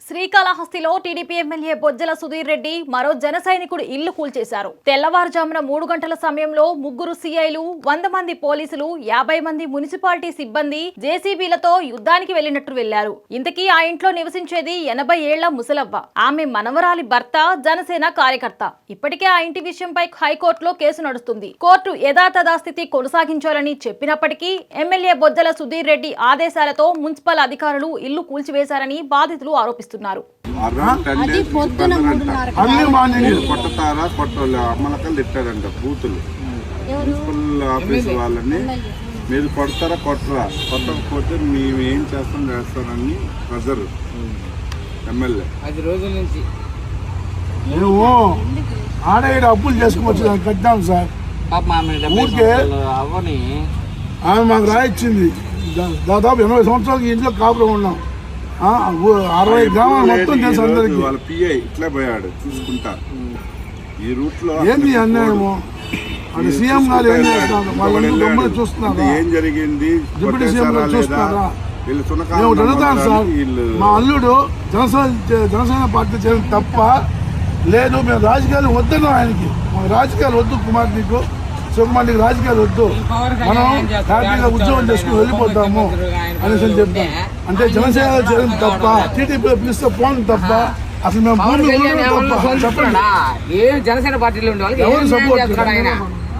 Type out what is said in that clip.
శ్రీకాళహస్తిలో TDP MLA Bojjala Sudheer Reddy మరో జన సైనికుడు ఇల్లు కూల్చేశారు. తెల్లవారుజామున 3 గంటల సమయంలో 3 సీఐలు, 100 మంది పోలీసులు, 50 మంది మున్సిపాలిటీ సిబ్బంది జేసీబీలతో యుద్ధానికి వెళ్లినట్టు వెళ్లారు. ఇంతకీ ఆ ఇంట్లో నివసించేది 80 ఏళ్ల ముసలవ్వ. ఆమె మనవరాలి భర్త జనసేన కార్యకర్త. ఇప్పటికే ఆ ఇంటి విషయంపై హైకోర్టులో కేసు నడుస్తుంది. కోర్టు యథాతథాస్థితి కొనసాగించాలని చెప్పినప్పటికీ ఎమ్మెల్యే బొజ్జల సుధీర్ రెడ్డి ఆదేశాలతో మున్సిపల్ అధికారులు ఇల్లు కూల్చివేశారని బాధితులు ఆరోపిస్తున్నారు. మీరు కొడతారా కొట్టరా, కొట్టకపోతే మేము ఏం చేస్తానని ప్రెజర్ ఎమ్మెల్యే 10 రోజుల నుంచి మేము ఆడేడు అప్పులు చేసుకోవచ్చు కట్టాం సార్. అవ్వని ఆమె మాకు రాయిచ్చింది. దాదాపు 80 సంవత్సరాలకి ఇంట్లో కాపురం ఉన్నాం. 60 గ్రామాలు మొత్తం తెలుసు అందరికి. వాళ్ళ పిఐ ఇట్లా పోయాడు చూసుకుంటా. ఈ రూట్ లో ఏంది అన్యాయము? అంటే సీఎం గారు ఏం చేస్తున్నారు? వాళ్ళందరూ చూస్తున్నారు. ఏం జరిగింది? డిప్యూటీ సీఎం గారు చూస్తున్నారా? మేము అడుగుతాం సార్. మా అల్లుడు జనసేన పార్టీ చేయడం తప్ప లేదు. మేము రాజకీయాలు వద్దను ఆయనకి. మాకు రాజకీయాలు వద్దు. కుమార్ నీకు సుకుమార్ నీకు రాజకీయాలు వద్దు, మనం హ్యాపీగా ఉద్యోగం చేసుకుని వెళ్ళిపోతాము అనేసి చెప్తాం. అంటే జనసేన చేయడం తప్ప, టీడీపీ పిలిస్తే పోవడం తప్ప, అసలు మేము భూమి తప్ప చెప్పండి. జనసేన పార్టీలో ఉండే ఎవరు సపోర్ట్